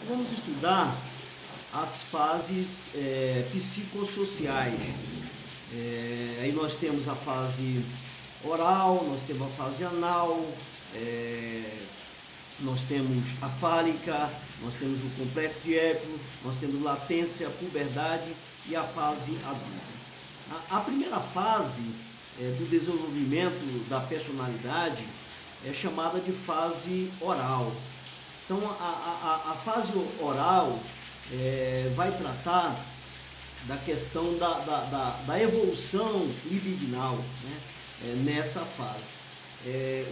Vamos estudar as fases psicossociais. Aí nós temos a fase oral, nós temos a fase anal, nós temos a fálica, nós temos o complexo de Édipo, nós temos latência, puberdade e a fase adulta. A primeira fase do desenvolvimento da personalidade é chamada de fase oral. Então, a fase oral vai tratar da questão da evolução libidinal, né, nessa fase.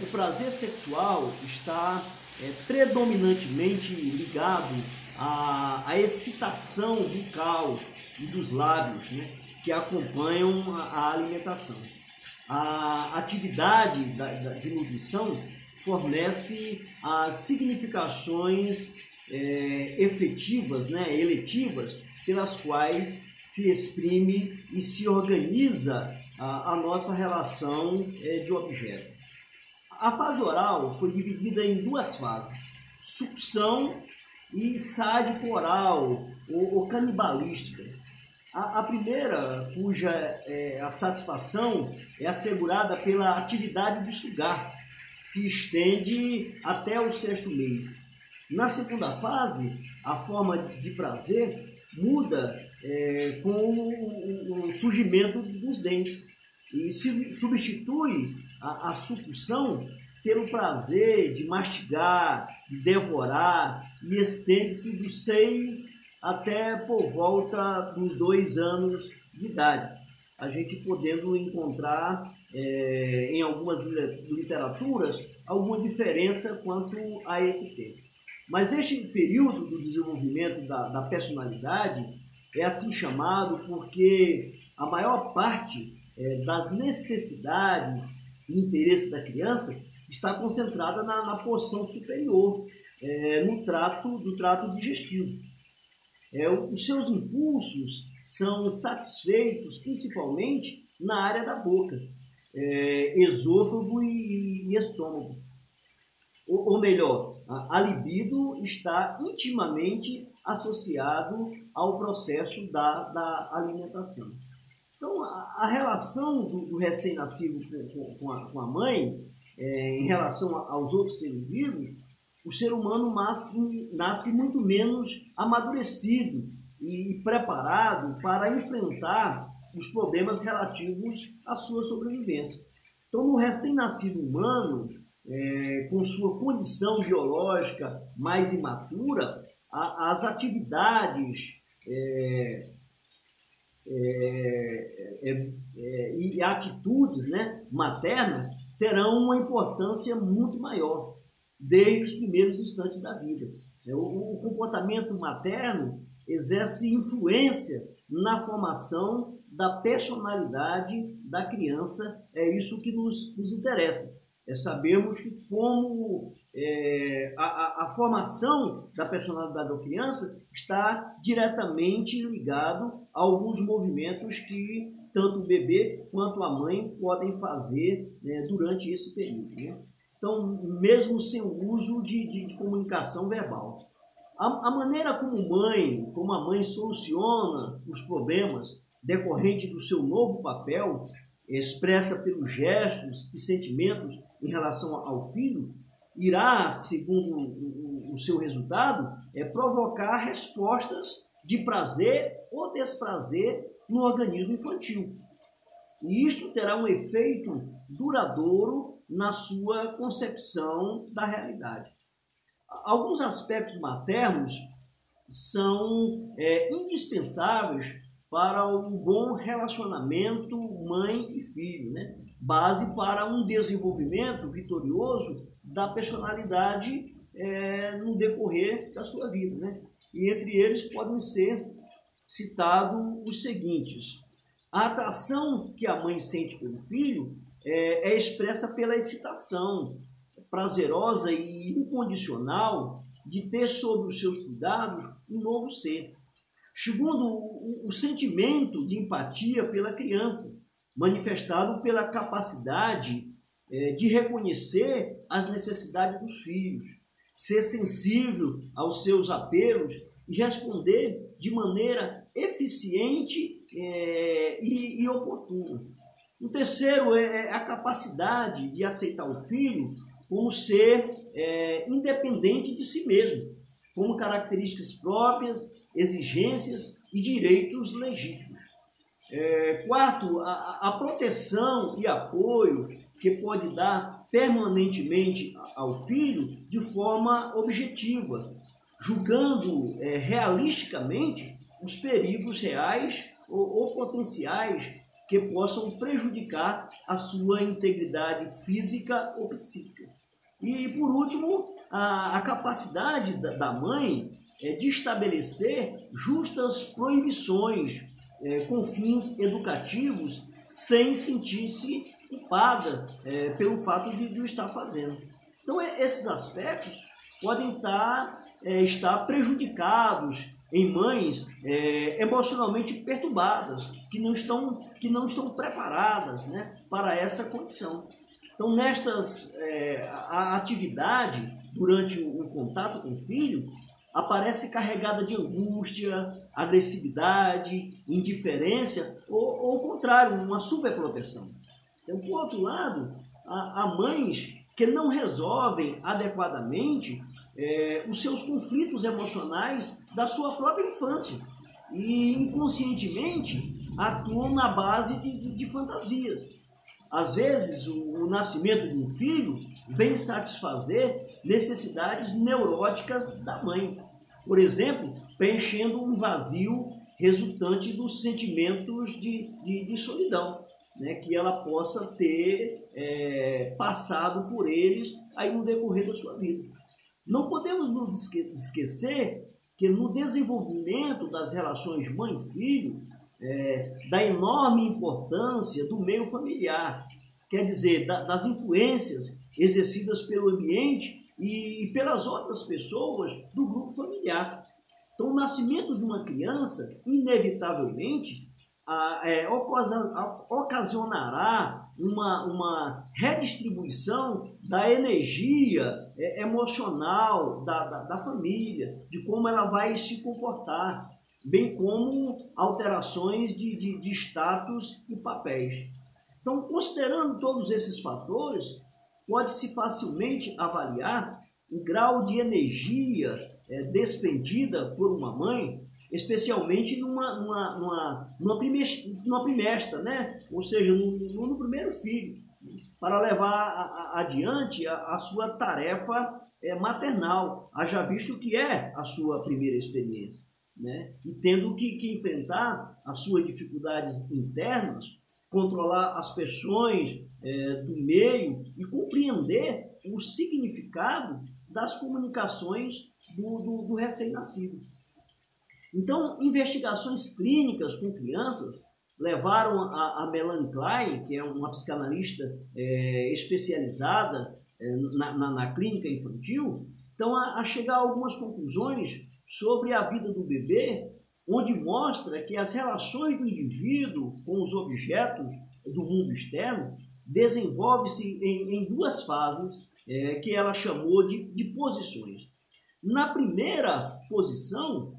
O prazer sexual está predominantemente ligado à excitação bucal e dos lábios, né, que acompanham a alimentação. A atividade de nutrição fornece as significações efetivas, né, eletivas, pelas quais se exprime e se organiza a nossa relação de objeto. A fase oral foi dividida em duas fases: sucção e sádico oral ou canibalística. A primeira, cuja a satisfação é assegurada pela atividade de sugar, se estende até o 6º mês. Na segunda fase, a forma de prazer muda com o surgimento dos dentes e se substitui a sucção pelo prazer de mastigar, de devorar, e estende-se dos 6 até por volta dos 2 anos de idade. A gente podendo encontrar em algumas literaturas alguma diferença quanto a esse tempo. Mas este período do desenvolvimento da personalidade é assim chamado porque a maior parte das necessidades e interesses da criança está concentrada na porção superior, do trato digestivo. Os seus impulsos são satisfeitos principalmente na área da boca, esôfago e estômago. Ou melhor, a libido está intimamente associado ao processo da alimentação. Então, a relação do recém-nascido com a mãe, em relação aos outros seres vivos, o ser humano nasce muito menos amadurecido e preparado para enfrentar os problemas relativos à sua sobrevivência. Então, no recém-nascido humano, com sua condição biológica mais imatura, as atividades e atitudes, né, maternas terão uma importância muito maior desde os primeiros instantes da vida. O comportamento materno exerce influência na formação da personalidade da criança. É isso que nos interessa. Sabemos que como a formação da personalidade da criança está diretamente ligado a alguns movimentos que tanto o bebê quanto a mãe podem fazer, né, durante esse período, né? Então, mesmo sem o uso de comunicação verbal. A maneira como a mãe soluciona os problemas decorrentes do seu novo papel, expressa pelos gestos e sentimentos em relação ao filho, irá, segundo o seu resultado, provocar respostas de prazer ou desprazer no organismo infantil. E isto terá um efeito duradouro na sua concepção da realidade. Alguns aspectos maternos são indispensáveis para um bom relacionamento mãe e filho, né? Base para um desenvolvimento vitorioso da personalidade no decorrer da sua vida, né? E entre eles podem ser citados os seguintes: a atração que a mãe sente pelo filho é expressa pela excitação prazerosa e incondicional de ter sob os seus cuidados um novo ser. Segundo, o sentimento de empatia pela criança, manifestado pela capacidade de reconhecer as necessidades dos filhos ser sensível aos seus apelos e responder de maneira eficiente e oportuna. O terceiro é a capacidade de aceitar o filho como ser independente de si mesmo, como características próprias, exigências e direitos legítimos. Quarto, a proteção e apoio que pode dar permanentemente ao filho de forma objetiva, julgando realisticamente os perigos reais ou potenciais que possam prejudicar a sua integridade física ou psíquica. E, por último, a capacidade da mãe de estabelecer justas proibições com fins educativos sem sentir-se culpada pelo fato de o estar fazendo. Então, esses aspectos podem estar prejudicados em mães emocionalmente perturbadas, que não estão preparadas, né, para essa condição. Então, a atividade durante o contato com o filho aparece carregada de angústia, agressividade, indiferença ou ao contrário, uma superproteção. Então, por outro lado, há mães que não resolvem adequadamente os seus conflitos emocionais da sua própria infância e inconscientemente atuam na base de fantasias. Às vezes, o nascimento de um filho vem satisfazer necessidades neuróticas da mãe. Por exemplo, preenchendo um vazio resultante dos sentimentos de solidão, né, que ela possa ter passado por eles aí no decorrer da sua vida. Não podemos nos esquecer que no desenvolvimento das relações mãe-filho, da enorme importância do meio familiar, quer dizer, das influências exercidas pelo ambiente e pelas outras pessoas do grupo familiar. Então, o nascimento de uma criança, inevitavelmente, ocasionará uma redistribuição da energia emocional da família, de como ela vai se comportar, bem como alterações de status e papéis. Então, considerando todos esses fatores, pode-se facilmente avaliar o grau de energia despendida por uma mãe, especialmente numa primestra, né? Ou seja, no primeiro filho, para levar adiante a sua tarefa maternal, haja visto que é a sua primeira experiência, né? E tendo que enfrentar as suas dificuldades internas, controlar as pressões do meio e compreender o significado das comunicações do recém-nascido. Então, investigações clínicas com crianças levaram a Melanie Klein, que é uma psicanalista especializada na clínica infantil, então, a chegar a algumas conclusões sobre a vida do bebê, onde mostra que as relações do indivíduo com os objetos do mundo externo desenvolve-se em duas fases que ela chamou de posições. Na primeira posição,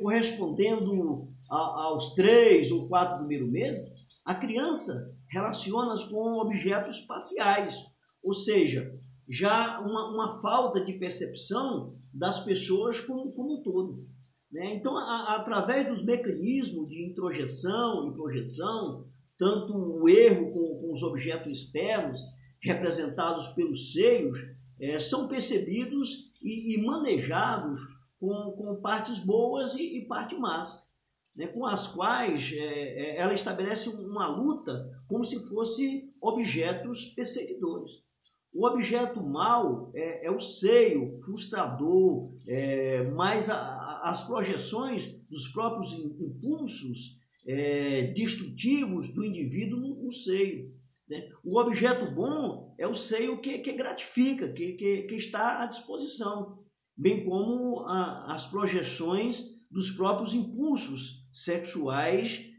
correspondendo aos 3 ou 4 primeiros meses, a criança relaciona-se com objetos parciais, ou seja, já uma falta de percepção das pessoas como um todo, né? Então, através dos mecanismos de introjeção e projeção, tanto o erro com os objetos externos, representados pelos seios, são percebidos e manejados com partes boas e partes más, né, com as quais ela estabelece uma luta como se fossem objetos perseguidores. O objeto mau é o seio frustrador, mas as projeções dos próprios impulsos destrutivos do indivíduo no seio, né? O objeto bom é o seio que gratifica, que está à disposição, bem como as projeções dos próprios impulsos sexuais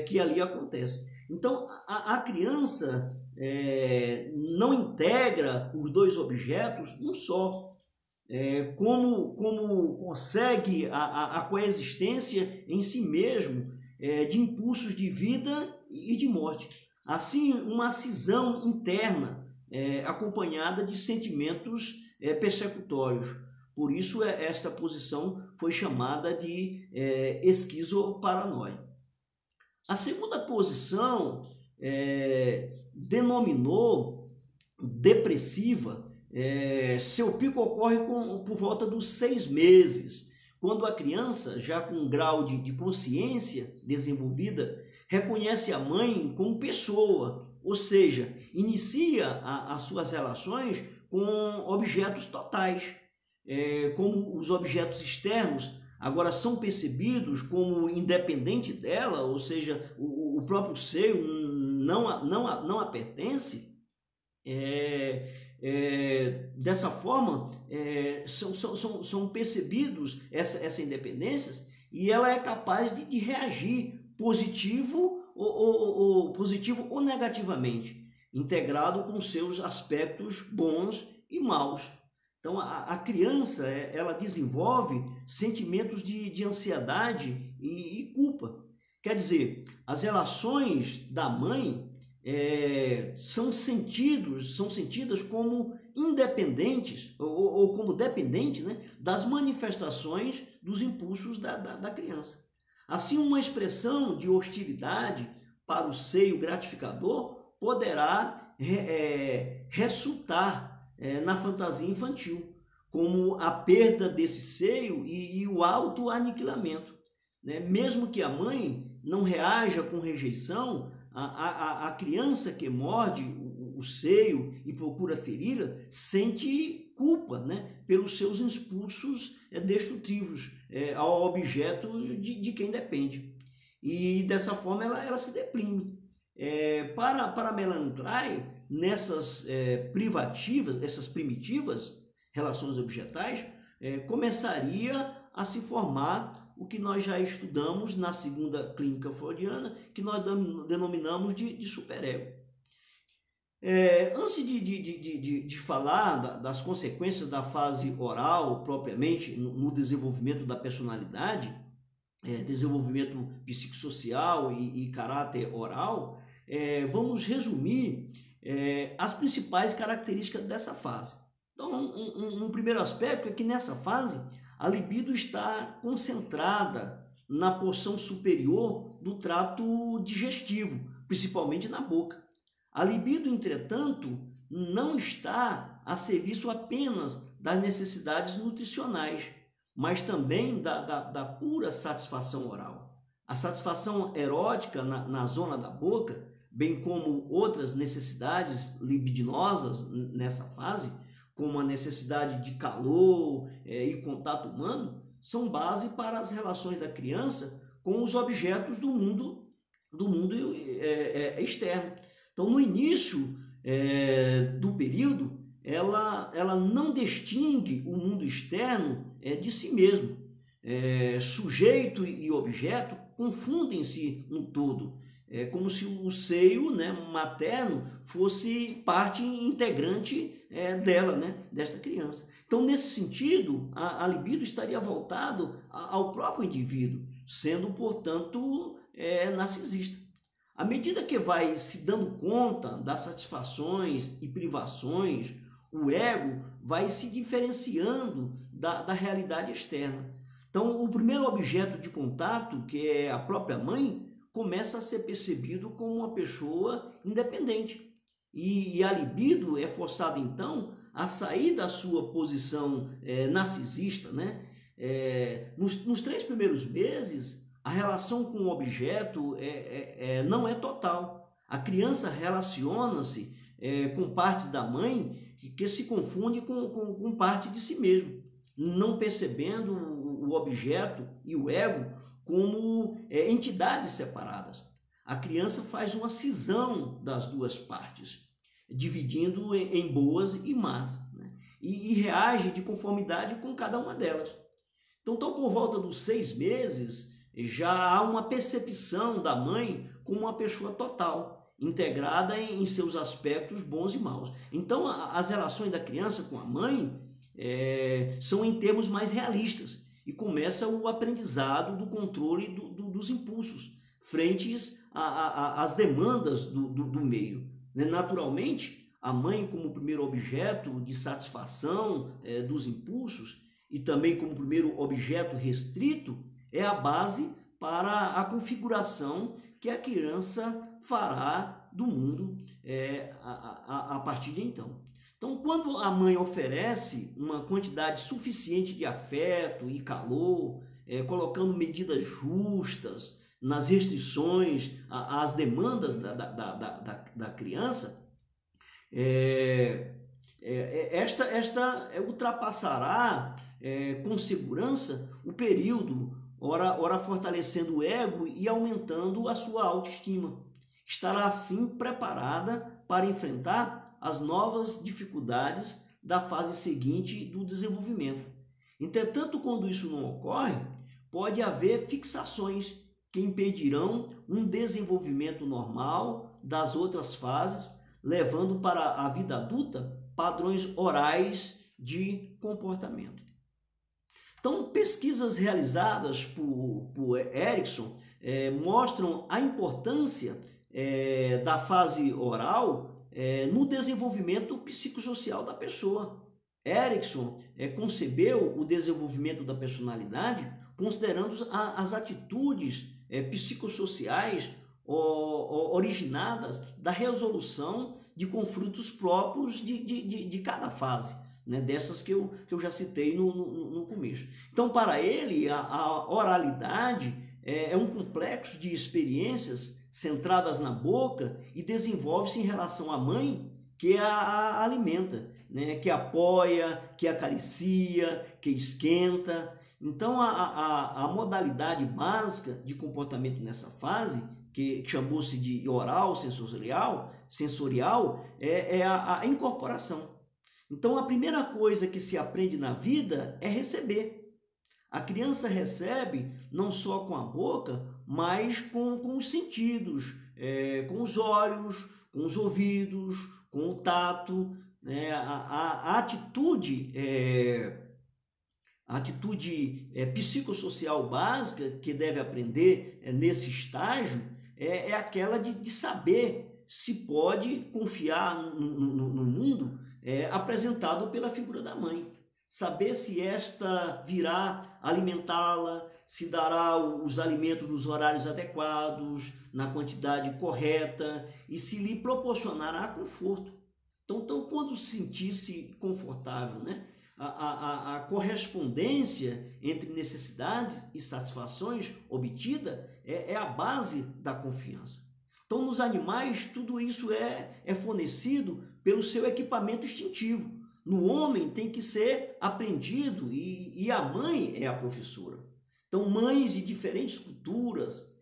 que ali acontecem. Então, a criança não integra os dois objetos num só, como consegue a coexistência em si mesmo de impulsos de vida e de morte. Assim, uma cisão interna acompanhada de sentimentos persecutórios. Por isso, esta posição foi chamada de esquizoparanoia. A segunda posição denominou depressiva. Seu pico ocorre por volta dos 6 meses, quando a criança, já com um grau de consciência desenvolvida, reconhece a mãe como pessoa, ou seja, inicia as suas relações com objetos totais, como os objetos externos agora são percebidos como independente dela, ou seja, o próprio seio não a pertence. Dessa forma, são percebidos essa independência, e ela é capaz de reagir positivo ou negativamente, integrado com seus aspectos bons e maus. Então, a criança ela desenvolve sentimentos de ansiedade e culpa. Quer dizer, as relações da mãe são sentidas como independentes ou como dependentes, né, das manifestações dos impulsos da criança. Assim, uma expressão de hostilidade para o seio gratificador poderá resultar na fantasia infantil, como a perda desse seio e o autoaniquilamento, né? Mesmo que a mãe não reaja com rejeição, a criança que morde o seio e procura feri-la sente culpa, né, pelos seus impulsos destrutivos ao objeto de quem depende. E dessa forma ela se deprime. Para Melanie Klein, nessas essas primitivas relações objetais, começaria a se formar o que nós já estudamos na segunda clínica freudiana, que nós denominamos de superego. Antes de falar das consequências da fase oral, propriamente, no desenvolvimento da personalidade, desenvolvimento psicossocial e caráter oral, vamos resumir as principais características dessa fase. Então, um primeiro aspecto é que nessa fase a libido está concentrada na porção superior do trato digestivo, principalmente na boca. A libido, entretanto, não está a serviço apenas das necessidades nutricionais, mas também da pura satisfação oral. A satisfação erótica na zona da boca, bem como outras necessidades libidinosas nessa fase, como a necessidade de calor e contato humano, são base para as relações da criança com os objetos do mundo externo. Então, no início do período, ela não distingue o mundo externo de si mesmo. Sujeito e objeto confundem-se no todo. É como se o seio, né, materno fosse parte integrante dela, né, desta criança. Então, nesse sentido, a libido estaria voltado ao próprio indivíduo, sendo, portanto, narcisista. À medida que vai se dando conta das satisfações e privações, o ego vai se diferenciando da realidade externa. Então, o primeiro objeto de contato, que é a própria mãe, começa a ser percebido como uma pessoa independente. E a libido é forçada, então, a sair da sua posição narcisista, né? Nos 3 primeiros meses, a relação com o objeto não é total. A criança relaciona-se com partes da mãe que se confunde com parte de si mesmo, não percebendo o objeto e o ego como entidades separadas. A criança faz uma cisão das duas partes, dividindo em boas e más, né? e reage de conformidade com cada uma delas. Então, por volta dos 6 meses, já há uma percepção da mãe como uma pessoa total, integrada em seus aspectos bons e maus. Então, as relações da criança com a mãe são em termos mais realistas e começa o aprendizado do controle dos impulsos frente às demandas do meio. Naturalmente, a mãe como primeiro objeto de satisfação dos impulsos e também como primeiro objeto restrito é a base para a configuração que a criança fará do mundo a partir de então. Então, quando a mãe oferece uma quantidade suficiente de afeto e calor, colocando medidas justas nas restrições às demandas da criança, esta ultrapassará com segurança o período, ora fortalecendo o ego e aumentando a sua autoestima. Estará assim preparada para enfrentar as novas dificuldades da fase seguinte do desenvolvimento. Entretanto, quando isso não ocorre, pode haver fixações que impedirão um desenvolvimento normal das outras fases, levando para a vida adulta padrões orais de comportamento. Então, pesquisas realizadas por Erikson mostram a importância da fase oral no desenvolvimento psicossocial da pessoa. Erikson concebeu o desenvolvimento da personalidade considerando as atitudes psicossociais originadas da resolução de conflitos próprios de cada fase, né? Dessas que eu já citei no começo. Então, para ele, a oralidade é um complexo de experiências centradas na boca e desenvolve-se em relação à mãe que a alimenta, né? Que apoia, que acaricia, que esquenta. Então, a modalidade básica de comportamento nessa fase, que chamou-se de oral sensorial é a incorporação. Então, a primeira coisa que se aprende na vida é receber. A criança recebe não só com a boca, mas com os sentidos, com os olhos, com os ouvidos, com o tato, né? A atitude psicossocial básica que deve aprender nesse estágio é aquela de saber se pode confiar no mundo apresentado pela figura da mãe. Saber se esta virá alimentá-la, se dará os alimentos nos horários adequados, na quantidade correta e se lhe proporcionará conforto. Então quando se sentir-se confortável, né? A correspondência entre necessidades e satisfações obtida é a base da confiança. Então, nos animais, tudo isso é fornecido pelo seu equipamento instintivo. No homem, tem que ser aprendido e a mãe é a professora. Então, mães de diferentes culturas,